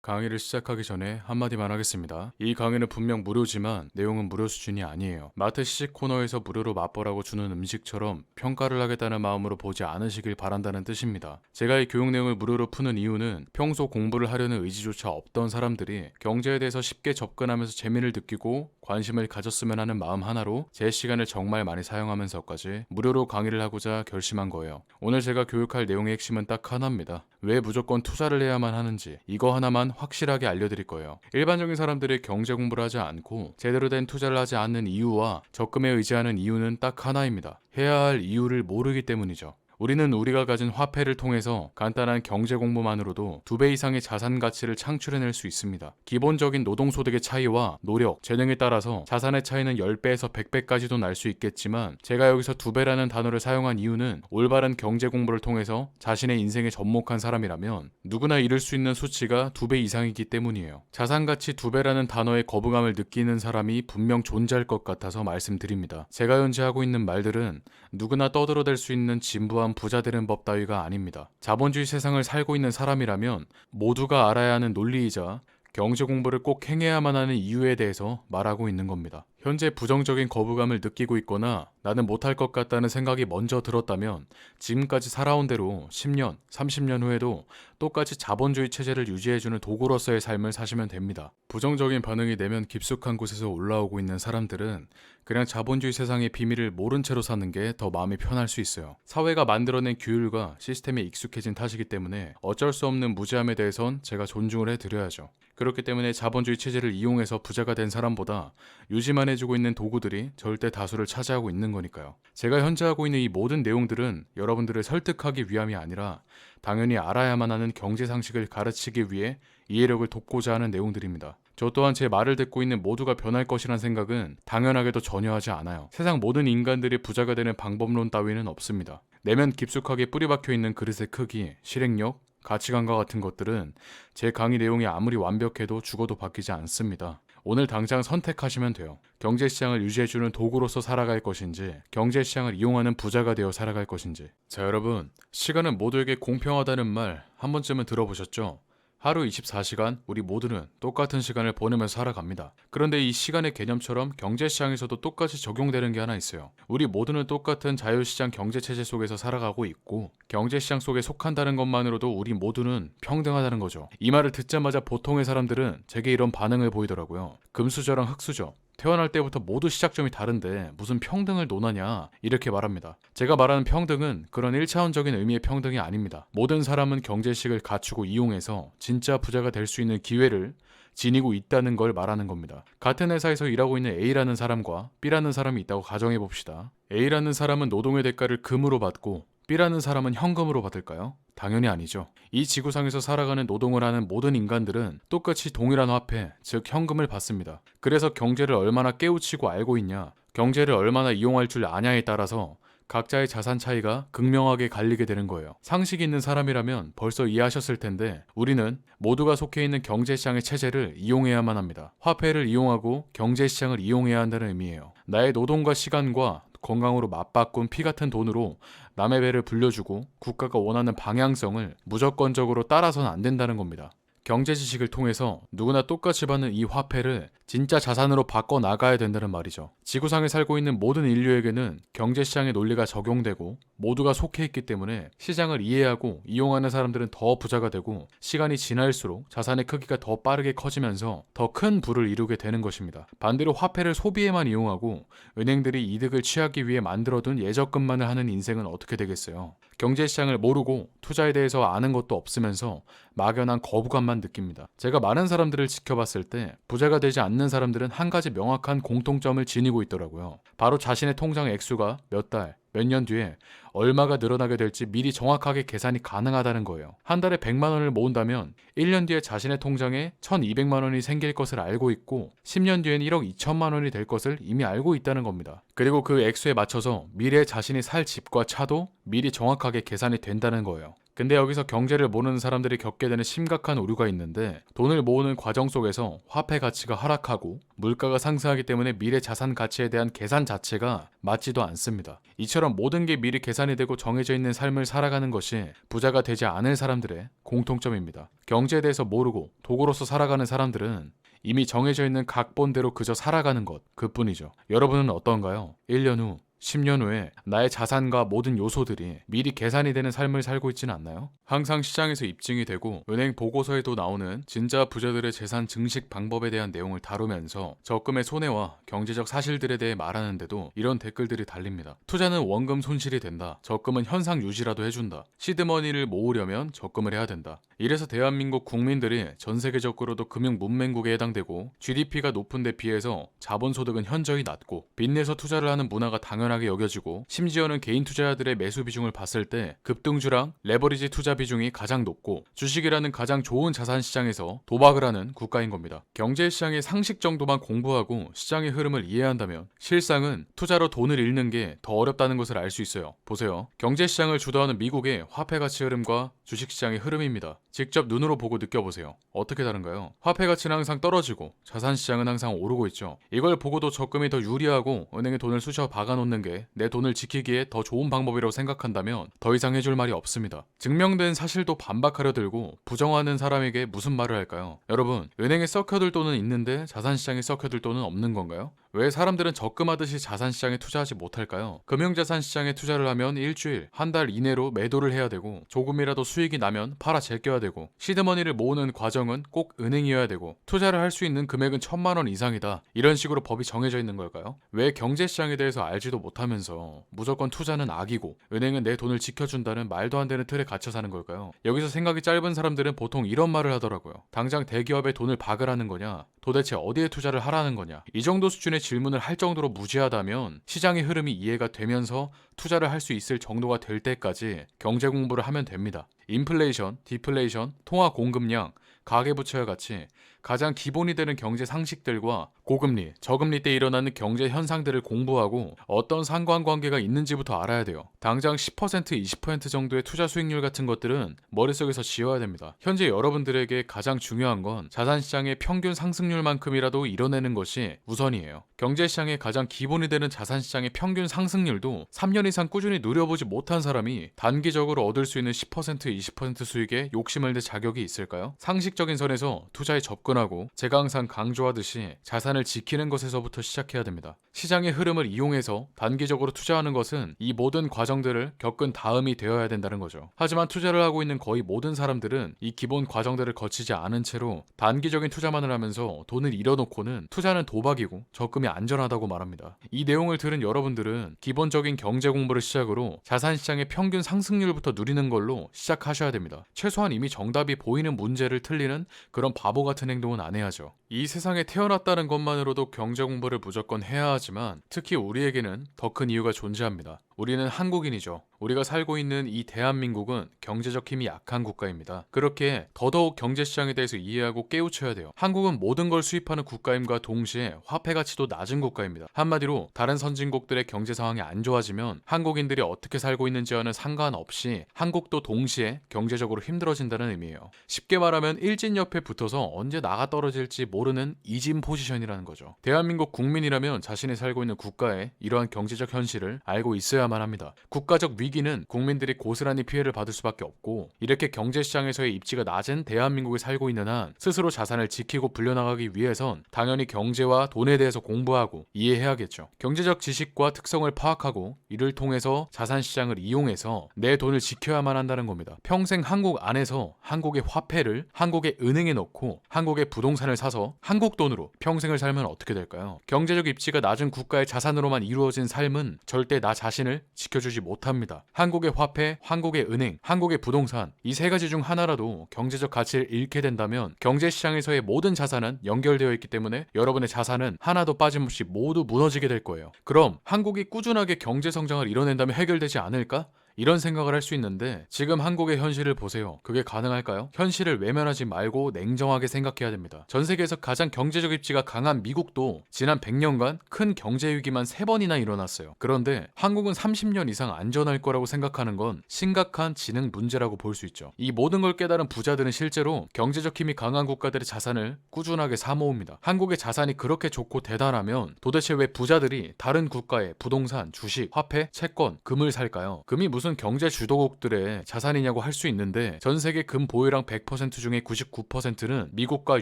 강의를 시작하기 전에 한마디만 하겠습니다. 이 강의는 분명 무료지만 내용은 무료 수준이 아니에요. 마트 시식 코너에서 무료로 맛보라고 주는 음식처럼 평가를 하겠다는 마음으로 보지 않으시길 바란다는 뜻입니다. 제가 이 교육 내용을 무료로 푸는 이유는 평소 공부를 하려는 의지조차 없던 사람들이 경제에 대해서 쉽게 접근하면서 재미를 느끼고 관심을 가졌으면 하는 마음 하나로 제 시간을 정말 많이 사용하면서까지 무료로 강의를 하고자 결심한 거예요. 오늘 제가 교육할 내용의 핵심은 딱 하나입니다. 왜 무조건 투자를 해야만 하는지 이거 하나만 확실하게 알려드릴 거예요. 일반적인 사람들이 경제 공부를 하지 않고 제대로 된 투자를 하지 않는 이유와 적금에 의지하는 이유는 딱 하나입니다. 해야 할 이유를 모르기 때문이죠. 우리는 우리가 가진 화폐를 통해서 간단한 경제 공부만으로도 2배 이상의 자산 가치를 창출해낼 수 있습니다. 기본적인 노동소득의 차이와 노력, 재능에 따라서 자산의 차이는 10배에서 100배까지도 날 수 있겠지만 제가 여기서 2배라는 단어를 사용한 이유는 올바른 경제 공부를 통해서 자신의 인생에 접목한 사람이라면 누구나 이룰 수 있는 수치가 2배 이상이기 때문이에요. 자산 가치 2배라는 단어에 거부감을 느끼는 사람이 분명 존재할 것 같아서 말씀드립니다. 제가 현재 하고 있는 말들은 누구나 떠들어댈 수 있는 진부한 부자 되는 법 따위가 아닙니다. 자본주의 세상을 살고 있는 사람이라면 모두가 알아야 하는 논리이자 경제 공부를 꼭 행해야만 하는 이유에 대해서 말하고 있는 겁니다. 현재 부정적인 거부감을 느끼고 있거나 나는 못할 것 같다는 생각이 먼저 들었다면 지금까지 살아온 대로 10년, 30년 후에도 똑같이 자본주의 체제를 유지해주는 도구로서의 삶을 사시면 됩니다. 부정적인 반응이 내면 깊숙한 곳에서 올라오고 있는 사람들은 그냥 자본주의 세상의 비밀을 모른 채로 사는 게 더 마음이 편할 수 있어요. 사회가 만들어낸 규율과 시스템에 익숙해진 탓이기 때문에 어쩔 수 없는 무지함에 대해선 제가 존중을 해드려야죠. 그렇기 때문에 자본주의 체제를 이용해서 부자가 된 사람보다 유지만 해주고 있는 도구들이 절대 다수를 차지하고 있는 거니까요. 제가 현재 하고 있는 이 모든 내용들은 여러분들을 설득하기 위함이 아니라 당연히 알아야만 하는 경제 상식을 가르치기 위해 이해력을 돕고자 하는 내용들입니다. 저 또한 제 말을 듣고 있는 모두가 변할 것이란 생각은 당연하게도 전혀 하지 않아요. 세상 모든 인간들이 부자가 되는 방법론 따위는 없습니다. 내면 깊숙하게 뿌리박혀 있는 그릇의 크기, 실행력, 가치관과 같은 것들은 제 강의 내용이 아무리 완벽해도 죽어도 바뀌지 않습니다. 오늘 당장 선택하시면 돼요. 경제시장을 유지해주는 도구로서 살아갈 것인지 경제시장을 이용하는 부자가 되어 살아갈 것인지. 자, 여러분, 시간은 모두에게 공평하다는 말 한 번쯤은 들어보셨죠? 하루 24시간 우리 모두는 똑같은 시간을 보내면서 살아갑니다. 그런데 이 시간의 개념처럼 경제시장에서도 똑같이 적용되는 게 하나 있어요. 우리 모두는 똑같은 자유시장 경제체제 속에서 살아가고 있고 경제시장 속에 속한다는 것만으로도 우리 모두는 평등하다는 거죠. 이 말을 듣자마자 보통의 사람들은 제게 이런 반응을 보이더라고요. 금수저랑 흙수저, 태어날 때부터 모두 시작점이 다른데 무슨 평등을 논하냐 이렇게 말합니다. 제가 말하는 평등은 그런 1차원적인 의미의 평등이 아닙니다. 모든 사람은 경제식을 갖추고 이용해서 진짜 부자가 될 수 있는 기회를 지니고 있다는 걸 말하는 겁니다. 같은 회사에서 일하고 있는 A라는 사람과 B라는 사람이 있다고 가정해 봅시다. A라는 사람은 노동의 대가를 금으로 받고 B라는 사람은 현금으로 받을까요? 당연히 아니죠. 이 지구상에서 살아가는 노동을 하는 모든 인간들은 똑같이 동일한 화폐, 즉 현금을 받습니다. 그래서 경제를 얼마나 깨우치고 알고 있냐, 경제를 얼마나 이용할 줄 아냐에 따라서 각자의 자산 차이가 극명하게 갈리게 되는 거예요. 상식이 있는 사람이라면 벌써 이해하셨을 텐데 우리는 모두가 속해 있는 경제시장의 체제를 이용해야만 합니다. 화폐를 이용하고 경제시장을 이용해야 한다는 의미예요. 나의 노동과 시간과 건강으로 맞바꾼 피 같은 돈으로 남의 배를 불려주고 국가가 원하는 방향성을 무조건적으로 따라서는 안 된다는 겁니다. 경제 지식을 통해서 누구나 똑같이 받는 이 화폐를 진짜 자산으로 바꿔 나가야 된다는 말이죠. 지구상에 살고 있는 모든 인류에게는 경제시장의 논리가 적용되고 모두가 속해 있기 때문에 시장을 이해하고 이용하는 사람들은 더 부자가 되고 시간이 지날수록 자산의 크기가 더 빠르게 커지면서 더 큰 부를 이루게 되는 것입니다. 반대로 화폐를 소비에만 이용하고 은행들이 이득을 취하기 위해 만들어둔 예적금만을 하는 인생은 어떻게 되겠어요? 경제시장을 모르고 투자에 대해서 아는 것도 없으면서 막연한 거부감만 느낍니다. 제가 많은 사람들을 지켜봤을 때 부자가 되지 않는 사람들은 한 가지 명확한 공통점을 지니고 있더라고요. 바로 자신의 통장 액수가 몇 달, 몇 년 뒤에 얼마가 늘어나게 될지 미리 정확하게 계산이 가능하다는 거예요. 한 달에 100만 원을 모은다면 1년 뒤에 자신의 통장에 1200만 원이 생길 것을 알고 있고 10년 뒤엔 1억 2천만 원이 될 것을 이미 알고 있다는 겁니다. 그리고 그 액수에 맞춰서 미래에 자신이 살 집과 차도 미리 정확하게 계산이 된다는 거예요. 근데 여기서 경제를 모르는 사람들이 겪게 되는 심각한 오류가 있는데, 돈을 모으는 과정 속에서 화폐 가치가 하락하고 물가가 상승하기 때문에 미래 자산 가치에 대한 계산 자체가 맞지도 않습니다. 이처럼 모든 게 미리 계산이 되고 정해져 있는 삶을 살아가는 것이 부자가 되지 않을 사람들의 공통점입니다. 경제에 대해서 모르고 도구로서 살아가는 사람들은 이미 정해져 있는 각본대로 그저 살아가는 것, 그뿐이죠. 여러분은 어떤가요? 1년 후, 10년 후에 나의 자산과 모든 요소들이 미리 계산이 되는 삶을 살고 있지는 않나요? 항상 시장에서 입증이 되고 은행 보고서에도 나오는 진짜 부자들의 재산 증식 방법에 대한 내용을 다루면서 적금의 손해와 경제적 사실들에 대해 말하는데도 이런 댓글들이 달립니다. 투자는 원금 손실이 된다. 적금은 현상 유지라도 해준다. 시드머니를 모으려면 적금을 해야 된다. 이래서 대한민국 국민들이 전 세계적으로도 금융 문맹국에 해당되고 GDP가 높은 데 비해서 자본소득은 현저히 낮고 빚내서 투자를 하는 문화가 당연하게 여겨지고, 심지어는 개인 투자자들의 매수 비중을 봤을 때 급등주랑 레버리지 투자 비중이 가장 높고 주식이라는 가장 좋은 자산 시장에서 도박을 하는 국가인 겁니다. 경제 시장의 상식 정도만 공부하고 시장의 흐름을 이해한다면 실상은 투자로 돈을 잃는 게 더 어렵다는 것을 알 수 있어요. 보세요. 경제 시장을 주도하는 미국의 화폐 가치 흐름과 주식 시장의 흐름입니다. 직접 눈으로 보고 느껴보세요. 어떻게 다른가요? 화폐 가치는 항상 떨어지고 자산 시장은 항상 오르고 있죠. 이걸 보고도 적금이 더 유리하고 은행에 돈을 쑤셔 박아놓는 게 내 돈을 지키기에 더 좋은 방법이라고 생각한다면 더 이상 해줄 말이 없습니다. 증명된 사실도 반박하려 들고 부정하는 사람에게 무슨 말을 할까요? 여러분, 은행에 썩혀둘 돈은 있는데 자산시장에 썩혀둘 돈은 없는 건가요? 왜 사람들은 적금하듯이 자산시장에 투자하지 못할까요? 금융자산시장에 투자를 하면 일주일, 한 달 이내로 매도를 해야 되고, 조금이라도 수익이 나면 팔아 제껴야 되고, 시드머니를 모으는 과정은 꼭 은행이어야 되고, 투자를 할 수 있는 금액은 1,000만 원 이상이다. 이런 식으로 법이 정해져 있는 걸까요? 왜 경제시장에 대해서 알지도 못하면서 무조건 투자는 악이고 은행은 내 돈을 지켜준다는 말도 안 되는 틀에 갇혀 사는 걸까요? 여기서 생각이 짧은 사람들은 보통 이런 말을 하더라고요. 당장 대기업에 돈을 박으라는 거냐? 도대체 어디에 투자를 하라는 거냐? 이 정도 수준의 질문을 할 정도로 무지하다면 시장의 흐름이 이해가 되면서 투자를 할 수 있을 정도가 될 때까지 경제 공부를 하면 됩니다. 인플레이션, 디플레이션, 통화 공급량, 가계부채와 같이 가장 기본이 되는 경제 상식들과 고금리, 저금리 때 일어나는 경제 현상들을 공부하고 어떤 상관관계가 있는지부터 알아야 돼요. 당장 10%, 20% 정도의 투자 수익률 같은 것들은 머릿속에서 지워야 됩니다. 현재 여러분들에게 가장 중요한 건 자산시장의 평균 상승률만큼이라도 이뤄내는 것이 우선이에요. 경제시장의 가장 기본이 되는 자산시장의 평균 상승률도 3년 이상 꾸준히 누려보지 못한 사람이 단기적으로 얻을 수 있는 10%, 20% 수익에 욕심을 낼 자격이 있을까요? 상식적인 선에서 투자에 접근하고 제가 항상 강조하듯이 자산을 지키는 것에서부터 시작해야 됩니다. 시장의 흐름을 이용해서 단기적으로 투자하는 것은 이 모든 과정들을 겪은 다음이 되어야 된다는 거죠. 하지만 투자를 하고 있는 거의 모든 사람들은 이 기본 과정들을 거치지 않은 채로 단기적인 투자만을 하면서 돈을 잃어놓고는 투자는 도박이고 적금이 안전하다고 말합니다. 이 내용을 들은 여러분들은 기본적인 경제 공부를 시작으로 자산시장의 평균 상승률부터 누리는 걸로 시작하셔야 됩니다. 최소한 이미 정답이 보이는 문제를 틀리는 그런 바보 같은 행동은 안 해야죠. 이 세상에 태어났다는 것만으로도 경제 공부를 무조건 해야 하지만 특히 우리에게는 더 큰 이유가 존재합니다. 우리는 한국인이죠. 우리가 살고 있는 이 대한민국은 경제적 힘이 약한 국가입니다. 그렇게 더더욱 경제시장에 대해서 이해하고 깨우쳐야 돼요. 한국은 모든 걸 수입하는 국가임과 동시에 화폐 가치도 낮은 국가입니다. 한마디로 다른 선진국들의 경제 상황이 안 좋아지면 한국인들이 어떻게 살고 있는지와는 상관없이 한국도 동시에 경제적으로 힘들어진다는 의미예요. 쉽게 말하면 일진 옆에 붙어서 언제 나가 떨어질지 모르는 이진 포지션이라는 거죠. 대한민국 국민이라면 자신이 살고 있는 국가의 이러한 경제적 현실을 알고 있어야만 합니다. 국가적 위기는 국민들이 고스란히 피해를 받을 수밖에 없고, 이렇게 경제시장에서의 입지가 낮은 대한민국에 살고 있는 한 스스로 자산을 지키고 불려나가기 위해선 당연히 경제와 돈에 대해서 공부하고 이해해야겠죠. 경제적 지식과 특성을 파악하고 이를 통해서 자산시장을 이용해서 내 돈을 지켜야만 한다는 겁니다. 평생 한국 안에서 한국의 화폐를 한국의 은행에 넣고 한국의 부동산을 사서 한국 돈으로 평생을 살면 어떻게 될까요? 경제적 입지가 낮은 국가의 자산으로만 이루어진 삶은 절대 나 자신을 지켜주지 못합니다. 한국의 화폐, 한국의 은행, 한국의 부동산, 이 세 가지 중 하나라도 경제적 가치를 잃게 된다면 경제시장에서의 모든 자산은 연결되어 있기 때문에 여러분의 자산은 하나도 빠짐없이 모두 무너지게 될 거예요. 그럼 한국이 꾸준하게 경제 성장을 이뤄낸다면 해결되지 않을까? 이런 생각을 할 수 있는데 지금 한국의 현실을 보세요. 그게 가능할까요? 현실을 외면하지 말고 냉정하게 생각해야 됩니다. 전 세계에서 가장 경제적 입지가 강한 미국도 지난 100년간 큰 경제 위기만 3번이나 일어났어요. 그런데 한국은 30년 이상 안전할 거라고 생각하는 건 심각한 지능 문제라고 볼 수 있죠. 이 모든 걸 깨달은 부자들은 실제로 경제적 힘이 강한 국가들의 자산을 꾸준하게 사모읍니다. 한국의 자산이 그렇게 좋고 대단하면 도대체 왜 부자들이 다른 국가의 부동산, 주식, 화폐, 채권, 금을 살까요? 금이 무슨 경제 주도국들의 자산이냐고 할 수 있는데 전 세계 금 보유량 100% 중에 99%는 미국과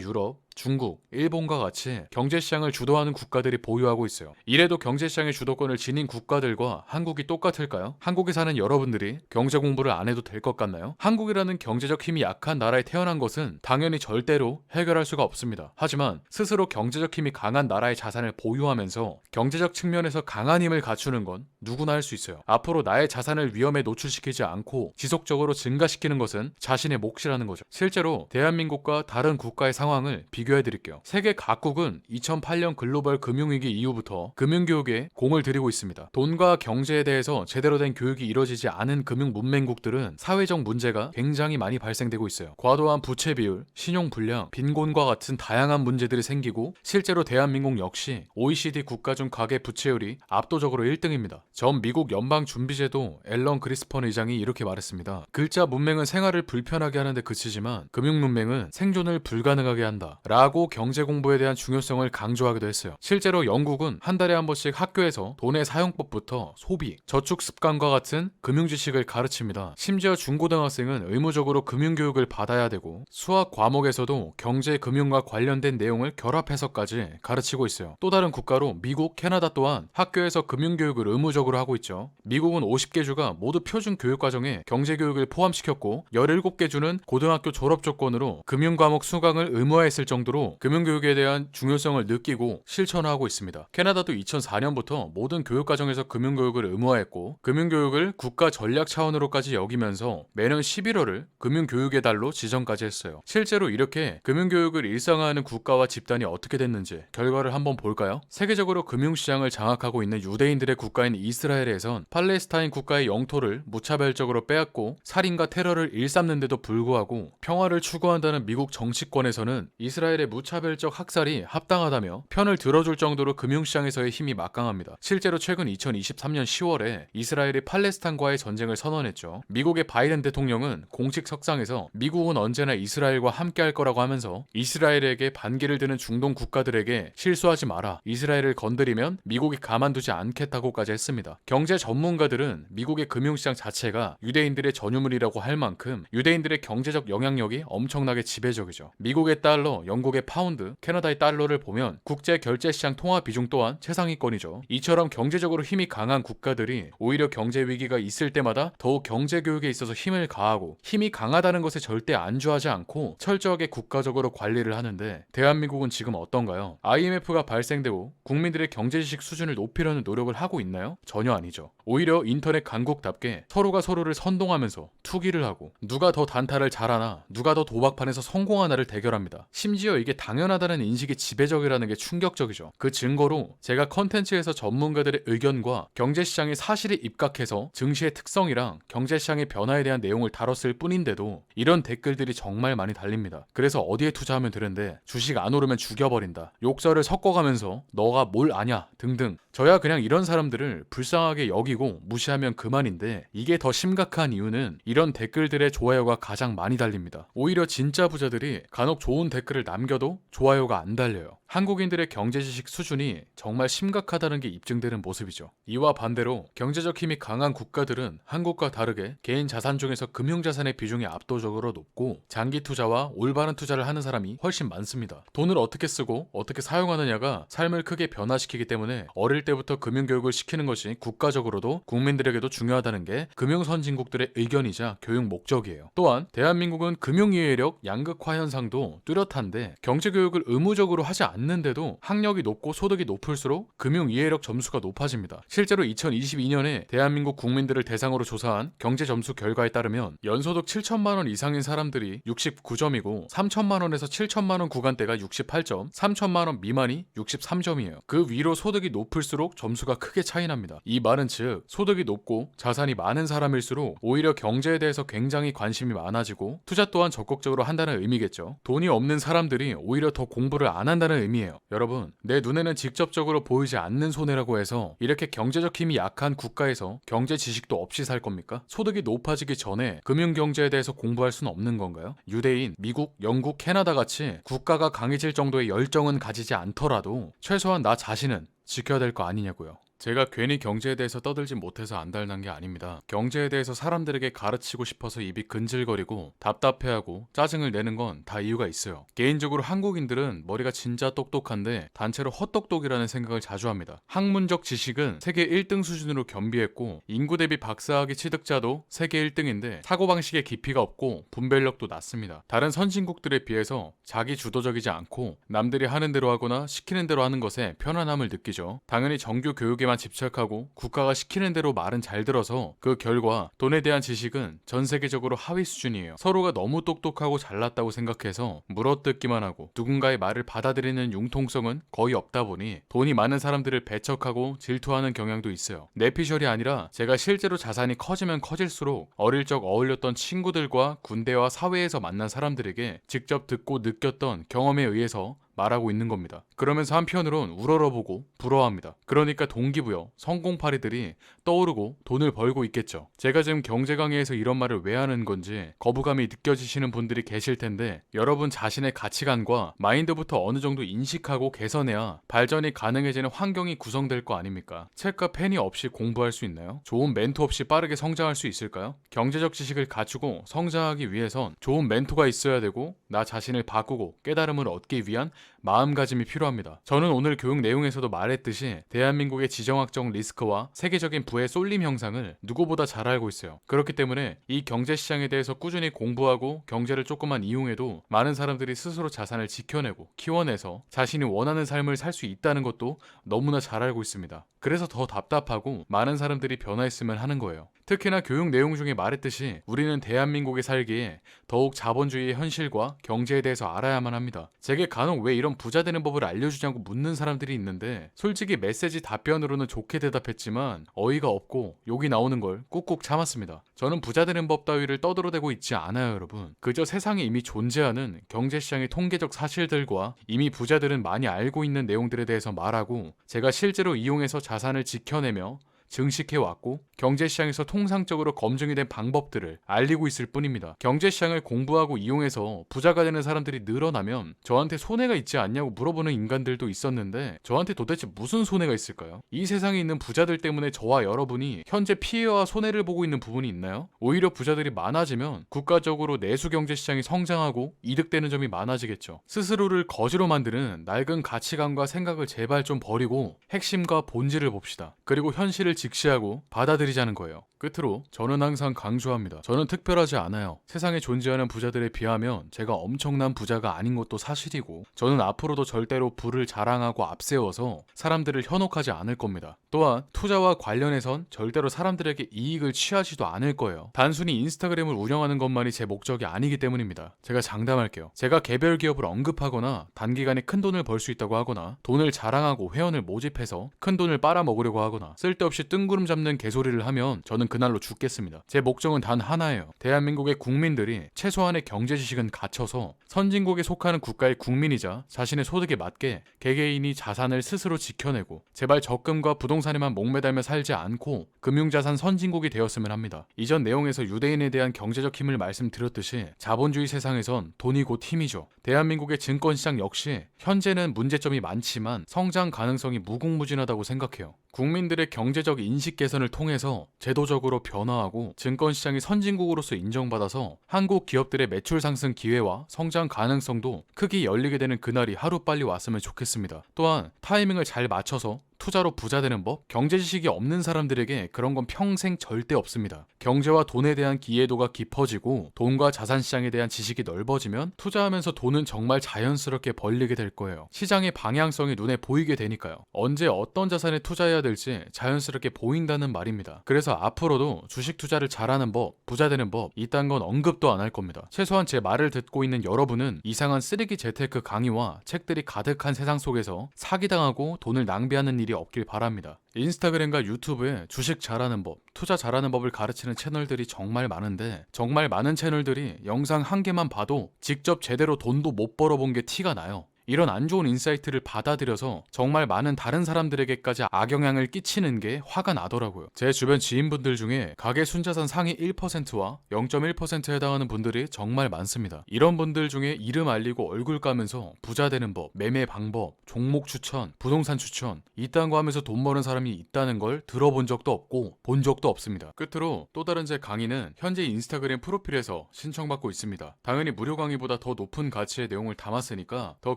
유럽, 중국, 일본과 같이 경제시장을 주도하는 국가들이 보유하고 있어요. 이래도 경제시장의 주도권을 지닌 국가들과 한국이 똑같을까요? 한국에 사는 여러분들이 경제 공부를 안 해도 될 것 같나요? 한국이라는 경제적 힘이 약한 나라에 태어난 것은 당연히 절대로 해결할 수가 없습니다. 하지만 스스로 경제적 힘이 강한 나라의 자산을 보유하면서 경제적 측면에서 강한 힘을 갖추는 건 누구나 할 수 있어요. 앞으로 나의 자산을 위험에 노출시키지 않고 지속적으로 증가시키는 것은 자신의 몫이라는 거죠. 실제로 대한민국과 다른 국가의 상황을 비교해드릴게요. 세계 각국은 2008년 글로벌 금융위기 이후부터 금융교육에 공을 들이고 있습니다. 돈과 경제에 대해서 제대로 된 교육이 이루어지지 않은 금융문맹국들은 사회적 문제가 굉장히 많이 발생되고 있어요. 과도한 부채 비율, 신용불량, 빈곤과 같은 다양한 문제들이 생기고 실제로 대한민국 역시 OECD 국가 중 가계 부채율이 압도적으로 1등입니다. 전 미국 연방준비제도 앨런 그리스펀 의장이 이렇게 말했습니다. 글자 문맹은 생활을 불편하게 하는데 그치지만 금융문맹은 생존을 불가능하게 한다 라고 경제 공부에 대한 중요성을 강조하기도 했어요. 실제로 영국은 한 달에 한 번씩 학교에서 돈의 사용법부터 소비, 저축 습관과 같은 금융 지식을 가르칩니다. 심지어 중고등학생은 의무적으로 금융교육을 받아야 되고 수학 과목에서도 경제, 금융과 관련된 내용을 결합해서까지 가르치고 있어요. 또 다른 국가로 미국, 캐나다 또한 학교에서 금융교육을 의무적으로 하고 있죠. 미국은 50개 주가 모두 표준 교육과정에 경제교육을 포함시켰고 17개 주는 고등학교 졸업 조건으로 금융과목 수강을 의무화했을 정도로 금융교육에 대한 중요성을 느끼고 실천하고 있습니다. 캐나다도 2004년부터 모든 교육과정에서 금융교육을 의무화했고 금융교육을 국가 전략 차원으로까지 여기면서 매년 11월을 금융교육의 달로 지정까지 했어요. 실제로 이렇게 금융교육을 일상화하는 국가와 집단이 어떻게 됐는지 결과를 한번 볼까요? 세계적으로 금융시장을 장악하고 있는 유대인들의 국가인 이스라엘에선 팔레스타인 국가의 영토를 무차별적으로 빼앗고 살인과 테러를 일삼는데도 불구하고 평화를 추구한다는 미국 정치권에서는 이스라엘의 무차별적 학살이 합당하다며 편을 들어줄 정도로 금융시장에서의 힘이 막강합니다. 실제로 최근 2023년 10월에 이스라엘이 팔레스타인과의 전쟁을 선언했죠. 미국의 바이든 대통령은 공식 석상에서 미국은 언제나 이스라엘과 함께할 거라고 하면서 이스라엘에게 반기를 드는 중동 국가들에게 실수하지 마라, 이스라엘을 건드리면 미국이 가만두지 않겠다고까지 했습니다. 경제 전문가들은 미국의 금융시장 자체가 유대인들의 전유물이라고 할 만큼 유대인들의 경제적 영향력이 엄청나게 지배적이죠. 미국의 달러, 영국의 파운드, 캐나다의 달러를 보면 국제 결제시장 통화 비중 또한 최상위권이죠. 이처럼 경제적으로 힘이 강한 국가들이 오히려 경제 위기가 있을 때마다 더욱 경제 교육에 있어서 힘을 가하고 힘이 강하다는 것에 절대 안주하지 않고 철저하게 국가적으로 관리를 하는데 대한민국은 지금 어떤가요? IMF가 발생되고 국민들의 경제지식 수준을 높이려는 노력을 하고 있나요? 전혀 아니죠. 오히려 인터넷 강국답게 서로가 서로를 선동하면서 투기를 하고 누가 더 단타를 잘하나 누가 더 도박판에서 성공하나를 대결합니다. 심지어 이게 당연하다는 인식이 지배적이라는 게 충격적이죠. 그 증거로 제가 컨텐츠에서 전문가들의 의견과 경제시장의 사실이 입각해서 증시의 특성이랑 경제시장의 변화에 대한 내용을 다뤘을 뿐인데도 이런 댓글들이 정말 많이 달립니다. 그래서 어디에 투자하면 되는데 주식 안 오르면 죽여버린다, 욕설을 섞어가면서 너가 뭘 아냐 등등. 저야 그냥 이런 사람들을 불쌍하게 여기고 무시하면 그만인데 이게 더 심각한 이유는 이런 댓글들의 좋아요가 가장 많이 달립니다. 오히려 진짜 부자들이 간혹 좋은 댓글을 남겨도 좋아요가 안 달려요. 한국인들의 경제지식 수준이 정말 심각하다는 게 입증되는 모습이죠. 이와 반대로 경제적 힘이 강한 국가들은 한국과 다르게 개인 자산 중에서 금융자산의 비중이 압도적으로 높고 장기 투자와 올바른 투자를 하는 사람이 훨씬 많습니다. 돈을 어떻게 쓰고 어떻게 사용하느냐가 삶을 크게 변화시키기 때문에 어릴 때부터 금융교육을 시키는 것이 국가적으로도 국민들에게도 중요하다는 게 금융선진국들의 의견이자 교육 목적이에요. 또한 대한민국은 금융이해력 양극화 현상도 뚜렷한데 경제교육을 의무적으로 하지 않는데도 학력이 높고 소득이 높을수록 금융이해력 점수가 높아집니다. 실제로 2022년에 대한민국 국민들을 대상으로 조사한 경제점수 결과에 따르면 연소득 7천만 원 이상인 사람들이 69점이고 3천만 원에서 7천만 원 구간대가 68점, 3천만 원 미만이 63점이에요. 그 위로 소득이 높을수록 많을수록 점수가 크게 차이납니다. 이 말은 즉 소득이 높고 자산이 많은 사람일수록 오히려 경제에 대해서 굉장히 관심이 많아지고 투자 또한 적극적으로 한다는 의미겠죠. 돈이 없는 사람들이 오히려 더 공부를 안 한다는 의미예요. 여러분, 내 눈에는 직접적으로 보이지 않는 손해라고 해서 이렇게 경제적 힘이 약한 국가에서 경제 지식도 없이 살 겁니까? 소득이 높아지기 전에 금융경제에 대해서 공부할 수는 없는 건가요? 유대인, 미국, 영국, 캐나다 같이 국가가 강해질 정도의 열정은 가지지 않더라도 최소한 나 자신은 지켜야 될 거 아니냐고요. 제가 괜히 경제에 대해서 떠들지 못해서 안달난 게 아닙니다. 경제에 대해서 사람들에게 가르치고 싶어서 입이 근질거리고 답답해하고 짜증을 내는 건 다 이유가 있어요. 개인적으로 한국인들은 머리가 진짜 똑똑한데 단체로 헛똑똑이라는 생각을 자주 합니다. 학문적 지식은 세계 1등 수준으로 겸비했고 인구 대비 박사학위 취득자도 세계 1등인데 사고방식의 깊이가 없고 분별력도 낮습니다. 다른 선진국들에 비해서 자기 주도적이지 않고 남들이 하는 대로 하거나 시키는 대로 하는 것에 편안함을 느끼죠. 당연히 정규 교육에만 집착하고 국가가 시키는 대로 말은 잘 들어서 그 결과 돈에 대한 지식은 전 세계적으로 하위 수준이에요. 서로가 너무 똑똑하고 잘났다고 생각해서 물어뜯기만 하고 누군가의 말을 받아들이는 융통성은 거의 없다 보니 돈이 많은 사람들을 배척하고 질투하는 경향도 있어요. 내피셜이 아니라 제가 실제로 자산이 커지면 커질수록 어릴 적 어울렸던 친구들과 군대와 사회에서 만난 사람들에게 직접 듣고 느꼈던 경험에 의해서 말하고 있는 겁니다. 그러면서 한편으론 우러러보고 부러워합니다. 그러니까 동기부여, 성공파리들이 떠오르고 돈을 벌고 있겠죠. 제가 지금 경제 강의에서 이런 말을 왜 하는 건지 거부감이 느껴지시는 분들이 계실 텐데 여러분 자신의 가치관과 마인드부터 어느 정도 인식하고 개선해야 발전이 가능해지는 환경이 구성될 거 아닙니까? 책과 펜이 없이 공부할 수 있나요? 좋은 멘토 없이 빠르게 성장할 수 있을까요? 경제적 지식을 갖추고 성장하기 위해선 좋은 멘토가 있어야 되고 나 자신을 바꾸고 깨달음을 얻기 위한 마음가짐이 필요합니다. 저는 오늘 교육 내용에서도 말했듯이 대한민국의 지정학적 리스크와 세계적인 부의 쏠림 형상을 누구보다 잘 알고 있어요. 그렇기 때문에 이 경제시장에 대해서 꾸준히 공부하고 경제를 조금만 이용해도 많은 사람들이 스스로 자산을 지켜내고 키워내서 자신이 원하는 삶을 살 수 있다는 것도 너무나 잘 알고 있습니다. 그래서 더 답답하고 많은 사람들이 변화했으면 하는 거예요. 특히나 교육 내용 중에 말했듯이 우리는 대한민국에 살기에 더욱 자본주의의 현실과 경제에 대해서 알아야만 합니다. 제게 간혹 왜 이런 부자 되는 법을 알려주냐고 묻는 사람들이 있는데 솔직히 메시지 답변으로는 좋게 대답했지만 어이가 없고 욕이 나오는 걸 꾹꾹 참았습니다. 저는 부자 되는 법 따위를 떠들어대고 있지 않아요, 여러분. 그저 세상에 이미 존재하는 경제시장의 통계적 사실들과 이미 부자들은 많이 알고 있는 내용들에 대해서 말하고 제가 실제로 이용해서 자산을 지켜내며 증식해왔고 경제시장에서 통상적으로 검증이 된 방법들을 알리고 있을 뿐입니다. 경제시장을 공부하고 이용해서 부자가 되는 사람들이 늘어나면 저한테 손해가 있지 않냐고 물어보는 인간들도 있었는데 저한테 도대체 무슨 손해가 있을까요? 이 세상에 있는 부자들 때문에 저와 여러분이 현재 피해와 손해를 보고 있는 부분이 있나요? 오히려 부자들이 많아지면 국가적으로 내수 경제시장이 성장하고 이득되는 점이 많아지겠죠. 스스로를 거지로 만드는 낡은 가치관과 생각을 제발 좀 버리고 핵심과 본질을 봅시다. 그리고 현실을 직시하고 받아들이자는 거예요. 끝으로 저는 항상 강조합니다. 저는 특별하지 않아요. 세상에 존재하는 부자들에 비하면 제가 엄청난 부자가 아닌 것도 사실이고 저는 앞으로도 절대로 부를 자랑하고 앞세워서 사람들을 현혹하지 않을 겁니다. 또한 투자와 관련해선 절대로 사람들에게 이익을 취하지도 않을 거예요. 단순히 인스타그램을 운영하는 것만이 제 목적이 아니기 때문입니다. 제가 장담할게요. 제가 개별 기업을 언급하거나 단기간에 큰 돈을 벌 수 있다고 하거나 돈을 자랑하고 회원을 모집해서 큰 돈을 빨아먹으려고 하거나 쓸데없이 뜬구름 잡는 개소리를 하면 저는 그날로 죽겠습니다. 제 목적은 단 하나예요. 대한민국의 국민들이 최소한의 경제 지식은 갖춰서 선진국에 속하는 국가의 국민이자 자신의 소득에 맞게 개개인이 자산을 스스로 지켜내고 제발 적금과 부동산에만 목매달며 살지 않고 금융자산 선진국이 되었으면 합니다. 이전 내용에서 유대인에 대한 경제적 힘을 말씀드렸듯이 자본주의 세상에선 돈이 곧 힘이죠. 대한민국의 증권시장 역시 현재는 문제점이 많지만 성장 가능성이 무궁무진하다고 생각해요. 국민들의 경제적 인식 개선을 통해서 제도적으로 변화하고 증권시장이 선진국으로서 인정받아서 한국 기업들의 매출 상승 기회와 성장 가능성도 크게 열리게 되는 그날이 하루빨리 왔으면 좋겠습니다. 또한 타이밍을 잘 맞춰서 투자로 부자 되는 법? 경제 지식이 없는 사람들에게 그런 건 평생 절대 없습니다. 경제와 돈에 대한 이해도가 깊어지고 돈과 자산 시장에 대한 지식이 넓어지면 투자하면서 돈은 정말 자연스럽게 벌리게 될 거예요. 시장의 방향성이 눈에 보이게 되니까요. 언제 어떤 자산에 투자해야 될지 자연스럽게 보인다는 말입니다. 그래서 앞으로도 주식 투자를 잘하는 법, 부자 되는 법 이딴 건 언급도 안 할 겁니다. 최소한 제 말을 듣고 있는 여러분은 이상한 쓰레기 재테크 강의와 책들이 가득한 세상 속에서 사기당하고 돈을 낭비하는 일이 일이 없길 바랍니다. 인스타그램과 유튜브에 주식 잘하는 법, 투자 잘하는 법을 가르치는 채널들이 정말 많은데 정말 많은 채널들이 영상 한 개만 봐도 직접 제대로 돈도 못 벌어본 게 티가 나요. 이런 안 좋은 인사이트를 받아들여서 정말 많은 다른 사람들에게까지 악영향을 끼치는 게 화가 나더라고요. 제 주변 지인분들 중에 가계 순자산 상위 1%와 0.1%에 해당하는 분들이 정말 많습니다. 이런 분들 중에 이름 알리고 얼굴 까면서 부자 되는 법, 매매 방법, 종목 추천, 부동산 추천 이딴 거 하면서 돈 버는 사람이 있다는 걸 들어본 적도 없고 본 적도 없습니다. 끝으로 또 다른 제 강의는 현재 인스타그램 프로필에서 신청받고 있습니다. 당연히 무료 강의보다 더 높은 가치의 내용을 담았으니까 더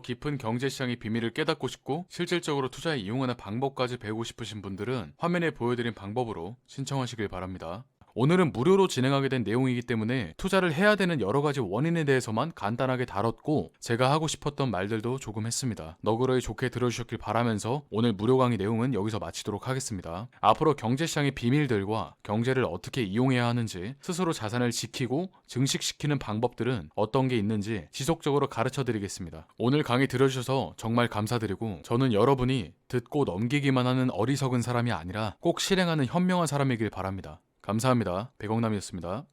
깊은 경제시장의 비밀을 깨닫고 싶고 실질적으로 투자에 이용하는 방법까지 배우고 싶으신 분들은 화면에 보여드린 방법으로 신청하시길 바랍니다. 오늘은 무료로 진행하게 된 내용이기 때문에 투자를 해야 되는 여러 가지 원인에 대해서만 간단하게 다뤘고 제가 하고 싶었던 말들도 조금 했습니다. 너그러이 좋게 들어주셨길 바라면서 오늘 무료 강의 내용은 여기서 마치도록 하겠습니다. 앞으로 경제시장의 비밀들과 경제를 어떻게 이용해야 하는지 스스로 자산을 지키고 증식시키는 방법들은 어떤 게 있는지 지속적으로 가르쳐 드리겠습니다. 오늘 강의 들어주셔서 정말 감사드리고 저는 여러분이 듣고 넘기기만 하는 어리석은 사람이 아니라 꼭 실행하는 현명한 사람이길 바랍니다. 감사합니다. 백억남이었습니다.